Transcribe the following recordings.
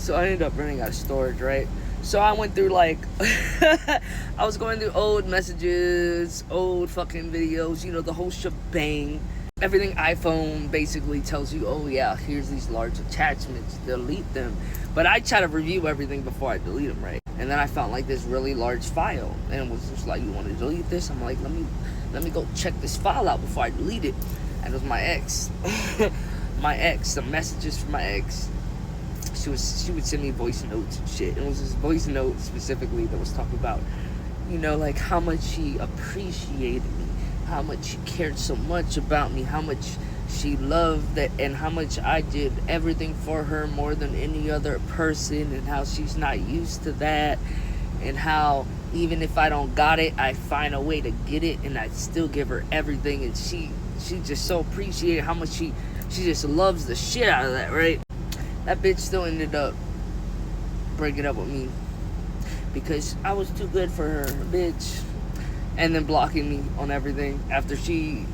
So I ended up running out of storage, right? So I went through like, I was going through old messages, old fucking videos, you know, the whole shebang. Everything iPhone basically tells you, oh yeah, here's these large attachments, delete them. But I try to review everything before I delete them, right? And then I found like this really large file, and it was just like, you want to delete this? I'm like, let me go check this file out before I delete it. And it was my ex, some messages from my ex. She would send me voice notes and shit. And it was this voice note specifically that was talking about, you know, like how much she appreciated me, how much she cared so much about me, how much she loved that, and how much I did everything for her more than any other person, and how she's not used to that, and how even if I don't got it, I find a way to get it, and I still give her everything. And she just so appreciated how much she just loves the shit out of that, right? That bitch still ended up breaking up with me because I was too good for her, bitch. And then blocking me on everything after she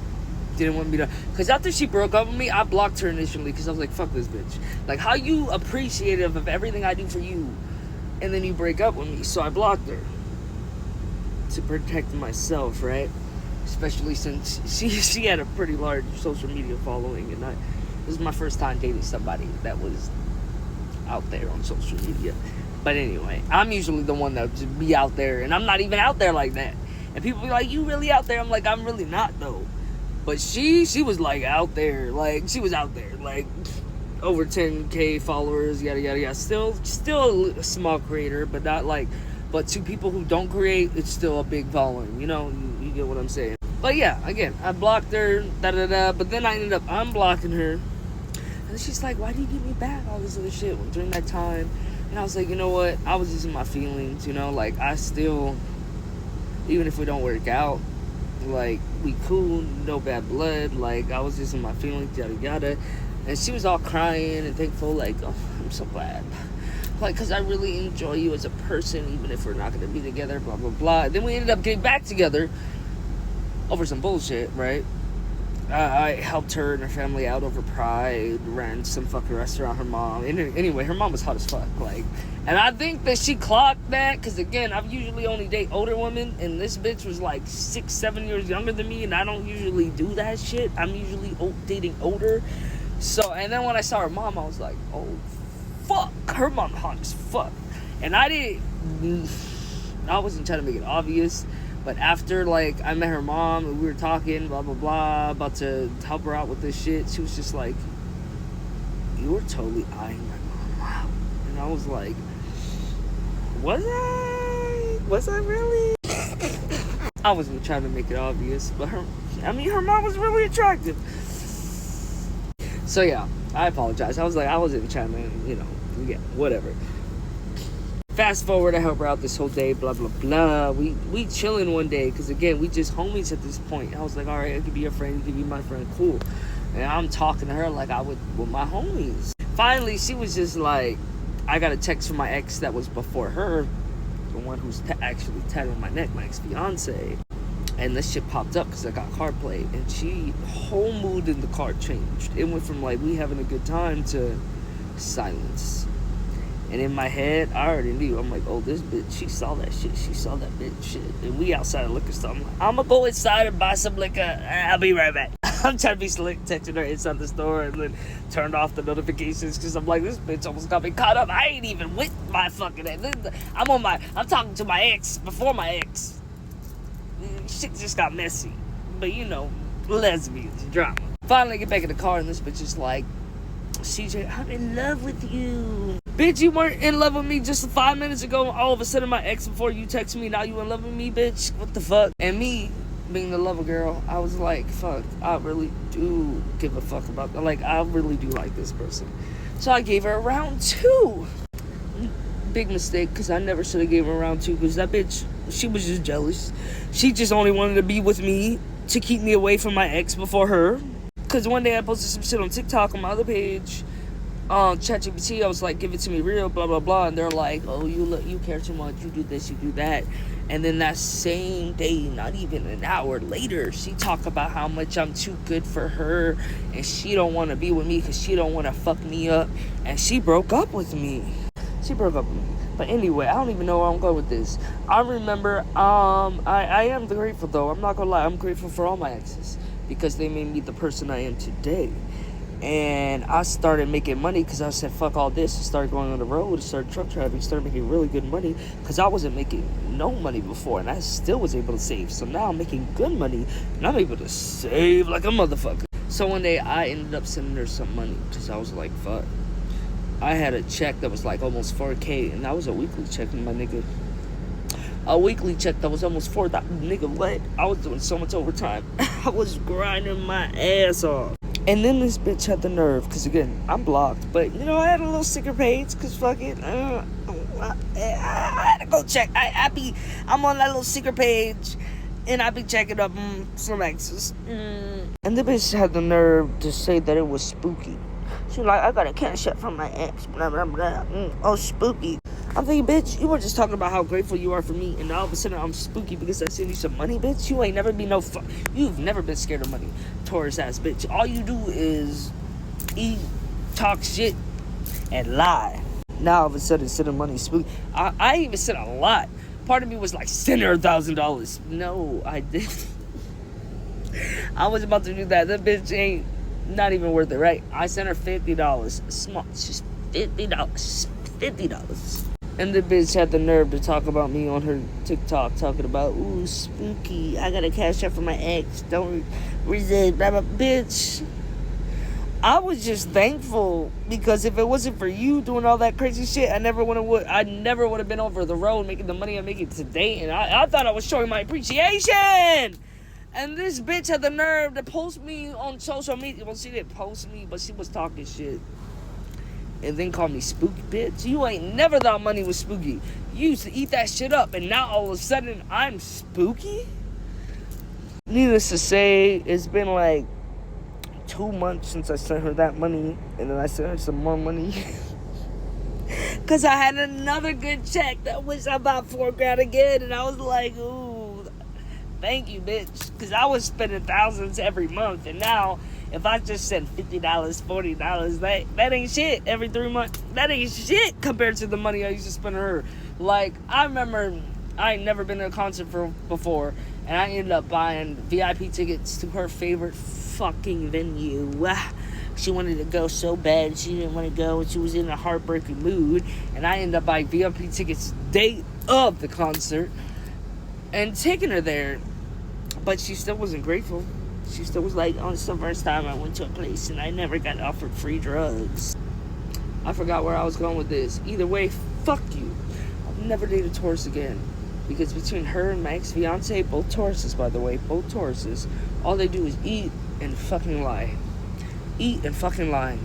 didn't want me to. Because after she broke up with me, I blocked her initially because I was like, fuck this bitch. Like, how you appreciative of everything I do for you, and then you break up with me? So I blocked her to protect myself, right? Especially since she had a pretty large social media following, and this is my first time dating somebody that was out there on social media. But anyway, I'm usually the one that would just be out there, and I'm not even out there like that. And people be like, you really out there? I'm like, I'm really not though. But she was like out there, like she was out there, like over 10K followers, yada yada yada. Still a small creator, but not like, but to people who don't create, it's still a big following. You know, you get what I'm saying. But yeah, again, I blocked her, but then I ended up unblocking her. And she's like, why do you give me back all this other shit during that time? And I was like, you know what? I was just in my feelings, you know? Like, I still, even if we don't work out, like, we cool, no bad blood. Like, I was just in my feelings, yada yada. And she was all crying and thankful, like, oh, I'm so glad. Like, because I really enjoy you as a person, even if we're not going to be together, blah, blah, blah. Then we ended up getting back together over some bullshit, right? I helped her and her family out over Pride, ran some fucking restaurant, her mom. Anyway, her mom was hot as fuck, like, and I think that she clocked that, because again, I usually only date older women, and this bitch was like 6-7 years younger than me, and I don't usually do that shit. I'm usually dating older. So, and then when I saw her mom, I was like, oh, fuck, her mom hot as fuck. And I wasn't trying to make it obvious. But after, like, I met her mom and we were talking, blah, blah, blah, about to help her out with this shit, she was just like, you were totally eyeing my mom out. And I was like, was I? Was I really? I wasn't trying to make it obvious, but her mom was really attractive. So, yeah, I apologize. I wasn't trying to, you know, yeah, whatever. Fast forward, I help her out this whole day, blah, blah, blah. We chilling one day, because, again, we just homies at this point. I was like, all right, I could be your friend, you could be my friend, cool. And I'm talking to her like I would with my homies. Finally, she was just like, I got a text from my ex that was before her, the one who's actually tatted on my neck, my ex-fiance. And this shit popped up because I got CarPlay, and whole mood in the car changed. It went from, like, we having a good time to silence. And in my head, I already knew. I'm like, oh, this bitch, she saw that shit. She saw that bitch shit. And we outside of liquor store. I'm going to go inside and buy some liquor. I'll be right back. I'm trying to be slick, texting her inside the store, and then turned off the notifications because I'm like, this bitch almost got me caught up. I ain't even with my fucking ex. I'm talking to my ex before my ex. Shit just got messy. But, you know, lesbians, drama. Finally, I get back in the car, and this bitch is like, CJ, I'm in love with you. Bitch, you weren't in love with me just 5 minutes ago. All of a sudden, my ex, before you text me, now you in love with me, bitch. What the fuck? And me, being the lover girl, I was like, fuck, I really do give a fuck about that. Like, I really do like this person. So I gave her a round 2. Big mistake, because I never should have gave her a round 2, because that bitch, she was just jealous. She just only wanted to be with me to keep me away from my ex before her. Because one day I posted some shit on TikTok on my other page, ChatGPT. I was like, give it to me real, blah, blah, blah. And they're like, oh, you care too much. You do this, you do that. And then that same day, not even an hour later, she talked about how much I'm too good for her. And she don't want to be with me because she don't want to fuck me up. And she broke up with me. She broke up with me. But anyway, I don't even know where I'm going with this. I remember, I am grateful though. I'm not gonna lie. I'm grateful for all my exes because they made me the person I am today. And I started making money because I said, fuck all this. I started going on the road, started truck driving, started making really good money because I wasn't making no money before and I still was able to save. So now I'm making good money and I'm able to save like a motherfucker. So one day I ended up sending her some money because I was like, fuck. I had a check that was like almost 4K and that was a weekly check, my nigga. A weekly check that was almost 4,000. Nigga, what? I was doing so much overtime. I was grinding my ass off. And then this bitch had the nerve, because again, I'm blocked. But, you know, I had a little sticker page, because fuck it. I had to go check. I'm on that little sticker page, and I be checking up some exes. And the bitch had the nerve to say that it was spooky. She was like, I got a cash up from my ex, blah, blah, blah. Oh, spooky. I'm thinking, bitch, you were just talking about how grateful you are for me, and all of a sudden I'm spooky because I send you some money, bitch. You ain't never been you've never been scared of money, Taurus ass bitch. All you do is eat, talk shit, and lie. Now all of a sudden sending money spooky. I even sent a lot. Part of me was like, send her $1,000. No, I didn't. I was about to do that. That bitch ain't not even worth it, right? I sent her $50. Small, just $50. $50. And the bitch had the nerve to talk about me on her TikTok, talking about, ooh, spooky. I got a cash out for my ex. Don't resist, blah, blah. Bitch, I was just thankful because if it wasn't for you doing all that crazy shit, I never would have been over the road making the money I'm making today. And I thought I was showing my appreciation. And this bitch had the nerve to post me on social media. Well, she didn't post me, but she was talking shit. And then call me spooky, bitch. You ain't never thought money was spooky. You used to eat that shit up, and now all of a sudden I'm spooky? Needless to say, it's been like 2 months since I sent her that money, and then I sent her some more money. Because I had another good check that was about $4,000 again, and I was like, ooh, thank you, bitch. Because I was spending thousands every month, and now if I just send $50, $40, that ain't shit every 3 months. That ain't shit compared to the money I used to spend on her. Like, I remember I ain't never been to a concert before, and I ended up buying VIP tickets to her favorite fucking venue. She wanted to go so bad, she didn't want to go, and she was in a heartbreaking mood. And I ended up buying VIP tickets the day of the concert and taking her there. But she still wasn't grateful. She still was like, oh, it's the first time I went to a place and I never got offered free drugs. I forgot where I was going with this. Either way, fuck you. I'll never date a Taurus again. Because between her and my ex-fiance, both Tauruses, by the way, both Tauruses, all they do is eat and fucking lie. Eat and fucking lie.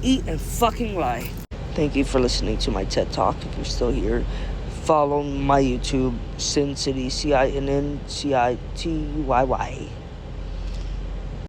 Eat and fucking lie. Thank you for listening to my TED Talk. If you're still here, follow my YouTube, Sin City, CINNCITYY.